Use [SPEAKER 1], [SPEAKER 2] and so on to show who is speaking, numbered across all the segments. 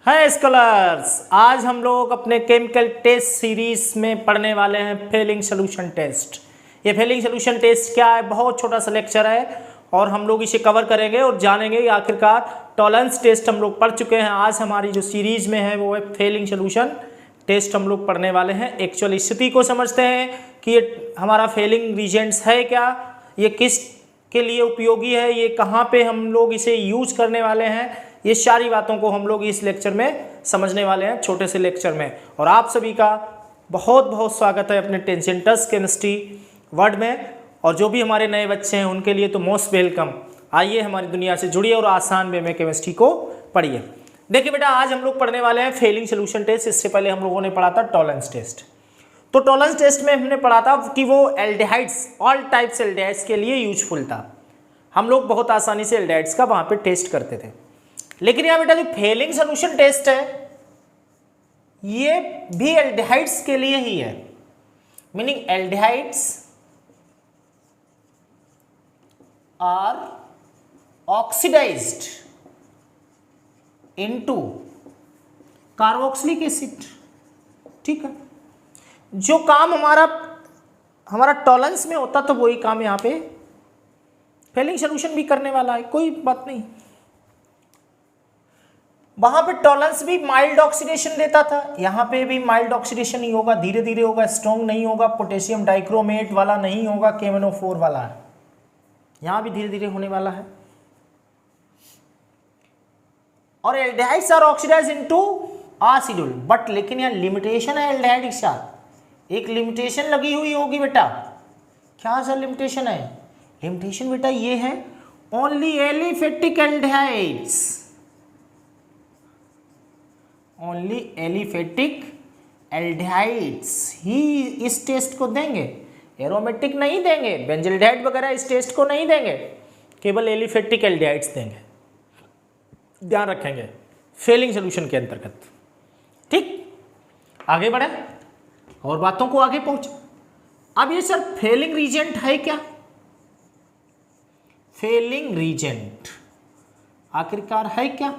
[SPEAKER 1] है स्कॉलर्स, आज हम लोग अपने केमिकल टेस्ट सीरीज में पढ़ने वाले हैं फेलिंग सोल्यूशन टेस्ट। ये फेलिंग सोल्यूशन टेस्ट क्या है? बहुत छोटा सा लेक्चर है और हम लोग इसे कवर करेंगे और जानेंगे। आखिरकार टॉलरेंस टेस्ट हम लोग पढ़ चुके हैं, आज हमारी जो सीरीज में है वो है फेलिंग सोल्यूशन टेस्ट हम लोग पढ़ने वाले हैं। एक्चुअल स्थिति को समझते हैं कि ये हमारा फेलिंग रीजेंट्स है क्या, ये किस के लिए उपयोगी है, ये कहाँ पे हम लोग इसे यूज करने वाले हैं, ये सारी बातों को हम लोग इस लेक्चर में समझने वाले हैं, छोटे से लेक्चर में। और आप सभी का बहुत बहुत स्वागत है अपने टेंजेंटस केमिस्ट्री वर्ड में। और जो भी हमारे नए बच्चे हैं उनके लिए तो मोस्ट वेलकम। आइए हमारी दुनिया से जुड़िए और आसान वे में केमिस्ट्री को पढ़िए। देखिए बेटा, आज हम लोग पढ़ने वाले हैं फेलिंग सोल्यूशन टेस्ट। इससे पहले हम लोगों ने पढ़ा था टॉलरेंस टेस्ट। तो टॉलरेंस टेस्ट में हमने पढ़ा था कि वो एल्डिहाइड्स, ऑल टाइप्स एल्डिहाइड्स के लिए यूजफुल था। हम लोग बहुत आसानी से एल्डिहाइड्स का वहाँ पे टेस्ट करते थे। लेकिन यहाँ बेटा जो फेलिंग सोल्यूशन टेस्ट है ये भी एल्डिहाइड्स के लिए ही है। Meaning aldehydes are oxidised into carboxylic acid. ठीक है, जो काम हमारा टॉलरेंस में होता तो वही काम यहाँ पे फेलिंग सोल्यूशन भी करने वाला है, कोई बात नहीं। वहां पे टॉलरेंस भी माइल्ड ऑक्सीडेशन देता था, यहाँ पे भी माइल्ड ऑक्सीडेशन ही होगा, धीरे धीरे होगा, स्ट्रॉन्ग नहीं होगा, पोटेशियम डाइक्रोमेट वाला नहीं होगा, KMnO4 वाला है, यहाँ भी धीरे धीरे होने वाला है। और aldehydes are oxidised into acid, but लेकिन यहाँ लिमिटेशन है एल्डिहाइड के साथ, एक लिमिटेशन लगी हुई होगी बेटा। क्या सा लिमिटेशन है? लिमिटेशन बेटा ये है only aliphatic aldehydes, only aliphatic aldehydes ही इस टेस्ट को देंगे, एरोमेटिक नहीं देंगे, बेंजल्डिहाइड वगैरह इस टेस्ट को नहीं देंगे, केवल एलिफेटिक एल्डिहाइड्स देंगे। ध्यान रखेंगे फेलिंग सोल्यूशन के अंतर्गत। ठीक, आगे बढ़े और बातों को आगे पहुंचे। अब ये सर फेलिंग रीजेंट है क्या? फेलिंग रीजेंट आखिरकार है क्या?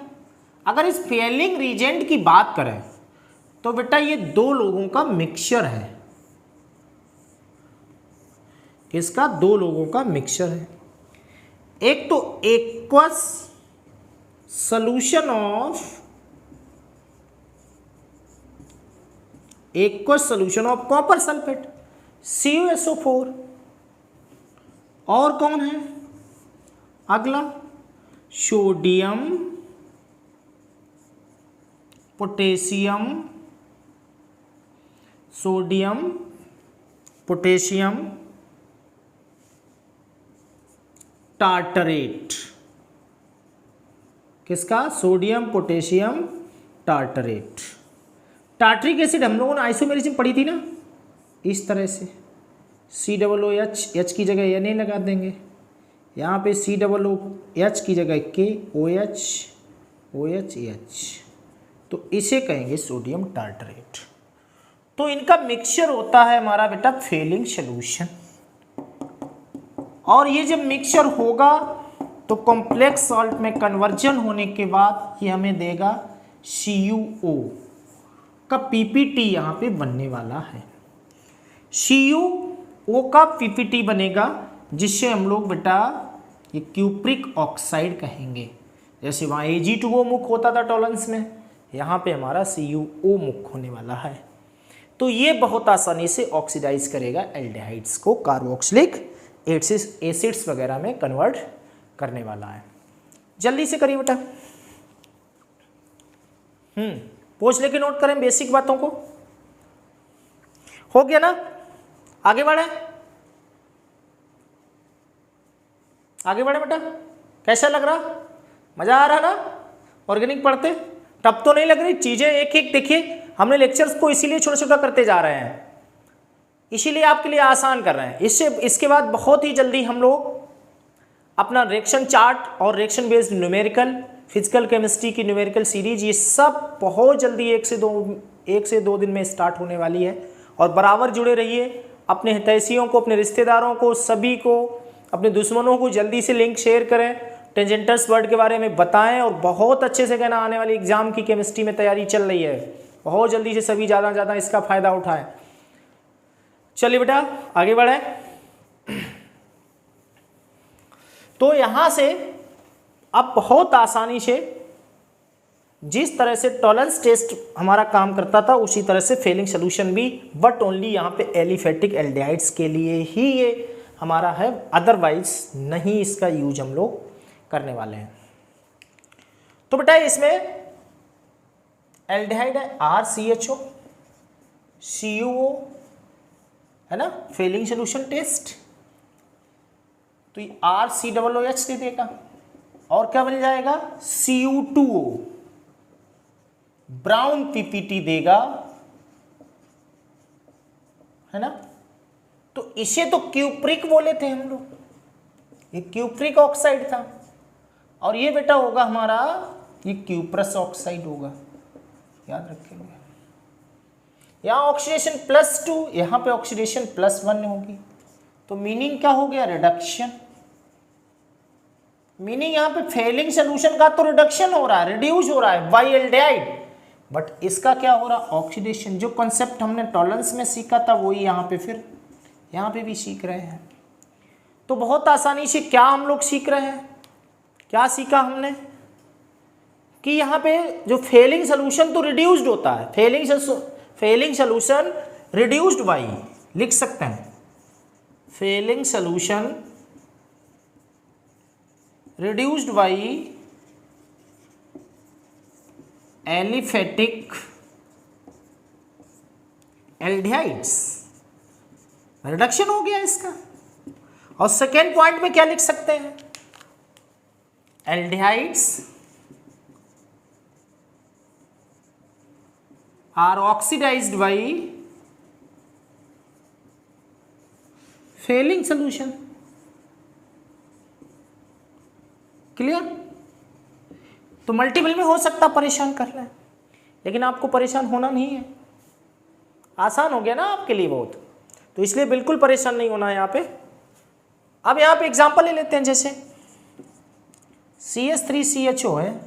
[SPEAKER 1] अगर इस फेलिंग रीजेंट की बात करें तो बेटा ये दो लोगों का मिक्सचर है। किसका? दो लोगों का मिक्सचर है। एक तो aqueous solution of copper sulphate CuSO4, और कौन है अगला? Sodium potassium tartrate. किसका? Sodium potassium tartrate. Tartaric acid हम लोगों ने आइसोमेरिज्म पढ़ी थी ना, इस तरह से COOH, H की जगह Na लगा देंगे, यहाँ पे COOH की जगह KOH, तो इसे कहेंगे सोडियम टार्टरेट। तो इनका मिक्सचर होता है हमारा बेटा फेलिंग सोल्यूशन। और ये जब मिक्सचर होगा तो कॉम्प्लेक्स सॉल्ट में कन्वर्जन होने के बाद ये हमें देगा CuO का PPT यहाँ पे बनने वाला है। CuO का PPT बनेगा जिससे हम लोग बेटा ये क्यूप्रिक ऑक्साइड कहेंगे। जैसे वहाँ Ag2O मुख होता था टॉलरेंस में, यहाँ पे हमारा CuO मुख होने वाला है। तो ये बहुत आसानी से ऑक्सीडाइज करेगा एल्डिहाइड्स को, कार्बोक्सिलिक एसिड्स वगैरह में कन्वर्ट करने वाला है। जल्दी से करिए बेटा, पूछ लेके नोट करें बेसिक बातों को। हो गया ना? आगे बढ़े, आगे बढ़े बेटा। कैसा लग रहा? मजा आ रहा ना? ऑर्गेनिक पढ़ते टफ तो नहीं लग रही चीजें? एक एक देखिए, हमने लेक्चर्स को इसीलिए छोटा छोटा करते जा रहे हैं, इसीलिए आपके लिए आसान कर रहे हैं। इसके बाद बहुत ही जल्दी हम लोग अपना रिएक्शन चार्ट और reaction based numerical, physical chemistry की न्यूमेरिकल सीरीज, ये सब बहुत जल्दी एक से दो दिन में स्टार्ट होने वाली है। और बराबर जुड़े रहिए, अपने हितैषियों को, अपने रिश्तेदारों को, सभी को, अपने दुश्मनों को जल्दी से लिंक शेयर करें टेंजेंटस वर्ड के बारे में बताएं और बहुत अच्छे से कहना आने वाली एग्जाम की केमिस्ट्री में तैयारी चल रही है, बहुत जल्दी से सभी ज़्यादा ज़्यादा इसका फायदा उठाएं। चलिए बेटा आगे बढ़े। तो यहाँ से अब बहुत आसानी से जिस तरह से टॉलरेंस टेस्ट हमारा काम करता था उसी तरह से फेलिंग सोल्यूशन भी, बट ओनली यहाँ पे एलिफेटिक एल्डिहाइड्स के लिए ही ये हमारा है, अदरवाइज नहीं इसका यूज हम लोग करने वाले हैं। तो बेटा इसमें एल्डिहाइड है RCHO CuO है ना, फेलिंग सोल्यूशन टेस्ट, तो ये RCOOH दे देगा और क्या बन जाएगा Cu2O, ब्राउन PPT देगा है ना। तो इसे तो क्यूप्रिक बोले थे हम लोग, ये क्यूप्रिक ऑक्साइड था, और ये बेटा होगा हमारा ये क्यूप्रस ऑक्साइड होगा, याद रखेंगे। यहाँ ऑक्सीडेशन +2, यहाँ पे ऑक्सीडेशन +1 होगी, तो मीनिंग क्या हो गया रिडक्शन। मीनिंग यहाँ पे फेलिंग सोल्यूशन का तो रिडक्शन हो रहा है, रिड्यूस हो रहा है बाय एल्डिहाइड, बट इसका क्या हो रहा ऑक्सीडेशन। जो कॉन्सेप्ट हमने टॉलरेंस में सीखा था वही यहाँ पे फिर यहाँ पे भी सीख रहे हैं। तो बहुत आसानी से क्या हम लोग सीख रहे हैं, क्या सीखा हमने कि यहाँ पे जो फेलिंग सोल्यूशन तो रिड्यूस्ड होता है, फेलिंग सोल्यूशन रिड्यूस्ड बाई, लिख सकते हैं Fehling solution reduced by aliphatic aldehydes, reduction हो गया इसका। और सेकेंड पॉइंट में क्या लिख सकते हैं, aldehydes are oxidised by Fehling solution. Clear. तो मल्टीपल में हो सकता परेशान कर रहे हैं, लेकिन आपको परेशान होना नहीं है, आसान हो गया ना आपके लिए बहुत, तो इसलिए बिल्कुल परेशान नहीं होना है यहाँ पे। अब यहाँ पे एग्जांपल ले लेते हैं, जैसे CH3CHO है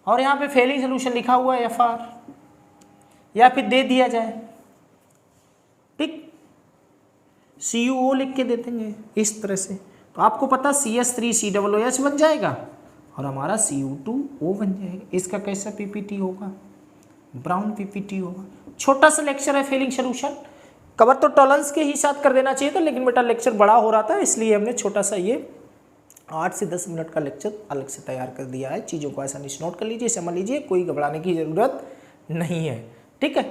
[SPEAKER 1] और यहाँ पे फेलिंग सोल्यूशन लिखा हुआ है FR, या फिर दे दिया जाए ठीक CuO लिख के दे देंगे इस तरह से, तो आपको पता CH3COOH बन जाएगा और हमारा Cu2O बन जाएगा। इसका कैसा PPT होगा, ब्राउन PPT होगा। छोटा सा लेक्चर है फेलिंग सोल्यूशन, कवर तो टॉलरेंस के ही साथ कर देना चाहिए था, लेकिन बेटा लेक्चर बड़ा हो रहा था इसलिए हमने छोटा सा ये 8 से 10 मिनट का लेक्चर अलग से तैयार कर दिया है। चीज़ों को आसानी से नोट कर लीजिए, समझ लीजिए, कोई घबराने की ज़रूरत नहीं है, ठीक है।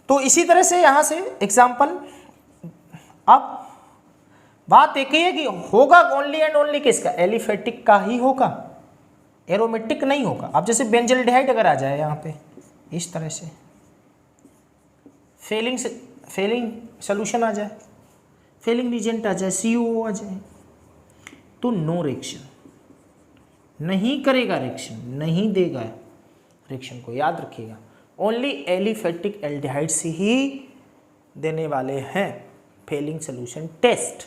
[SPEAKER 1] तो इसी तरह से यहाँ से एग्जाम्पल, अब बात एक ही है कि होगा ओनली एंड ओनली किसका, एलिफेटिक का ही होगा, एरोमेटिक नहीं होगा। अब जैसे बेंजल्डिहाइड अगर आ जाए यहाँ पे इस तरह से, फेलिंग सोल्यूशन आ जाए, फेलिंग रिएजेंट आ जाए, CuO आ जाए, तो नो रिएक्शन, नहीं करेगा रिएक्शन, नहीं देगा रिएक्शन को, याद रखिएगा। ओनली एलिफेटिक एल्डिहाइड से ही देने वाले हैं फेलिंग सोल्यूशन टेस्ट,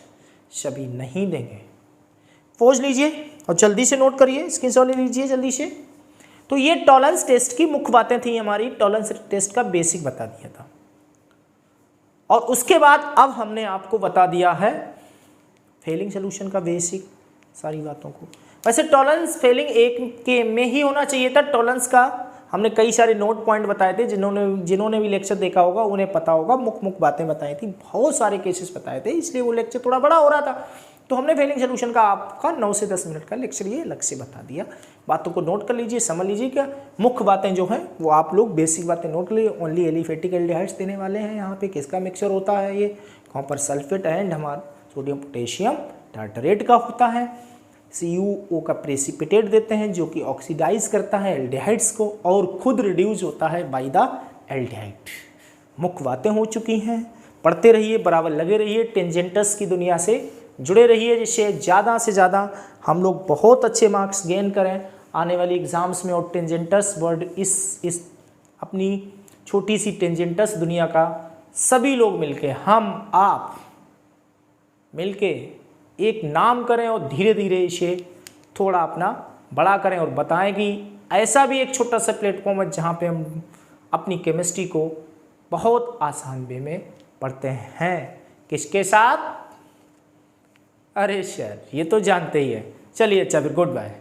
[SPEAKER 1] सभी नहीं देंगे। पोज लीजिए और जल्दी से नोट करिए, स्क्रीनशॉट ले लीजिए जल्दी से। तो ये टॉलरेंस टेस्ट की मुख्य बातें थी हमारी, टॉलरेंस टेस्ट का बेसिक बता दिया था, और उसके बाद अब हमने आपको बता दिया है फेलिंग सोल्यूशन का बेसिक सारी बातों को। वैसे टॉलरेंस फेलिंग एक के में ही होना चाहिए था, टॉलरेंस का हमने कई सारे नोट पॉइंट बताए थे, जिन्होंने भी लेक्चर देखा होगा उन्हें पता होगा, मुख्य बातें बताई थी, बहुत सारे केसेस बताए थे, इसलिए वो लेक्चर थोड़ा बड़ा हो रहा था। तो हमने फेलिंग सोल्यूशन का आपका 9 से 10 मिनट का लेक्चर ये अलग से बता दिया। बातों को नोट कर लीजिए, समझ लीजिए, क्या मुख्य बातें जो हैं वो आप लोग बेसिक बातें नोट कर लीजिए। ओनली एलिफेटिक एल्डिहाइड्स देने वाले हैं, यहाँ पे किसका मिक्सचर होता है, ये कॉपर सल्फेट एंड हमारा सोडियम पोटेशियम टार्टरेट का होता है। CuO का प्रेसिपिटेट देते हैं जो कि ऑक्सीडाइज करता है एल्डिहाइड्स को और खुद रिड्यूस होता है बाय द एल्डिहाइड। मुख्य बातें हो चुकी हैं, पढ़ते रहिए, बराबर लगे रहिए, टेंजेंटस की दुनिया से जुड़े रहिए, जिससे ज़्यादा से ज़्यादा हम लोग बहुत अच्छे मार्क्स गेन करें आने वाली एग्ज़ाम्स में। और टेंजेंटस वर्ड इस अपनी छोटी सी टेंजेंटस दुनिया का सभी लोग मिलके, हम आप मिलके एक नाम करें और धीरे धीरे इसे थोड़ा अपना बड़ा करें और बताएं कि ऐसा भी एक छोटा सा प्लेटफॉर्म है जहाँ पे हम अपनी केमिस्ट्री को बहुत आसान वे में पढ़ते हैं। किसके साथ? अरे सर ये तो जानते ही है। चलिए अच्छा फिर गुड बाय।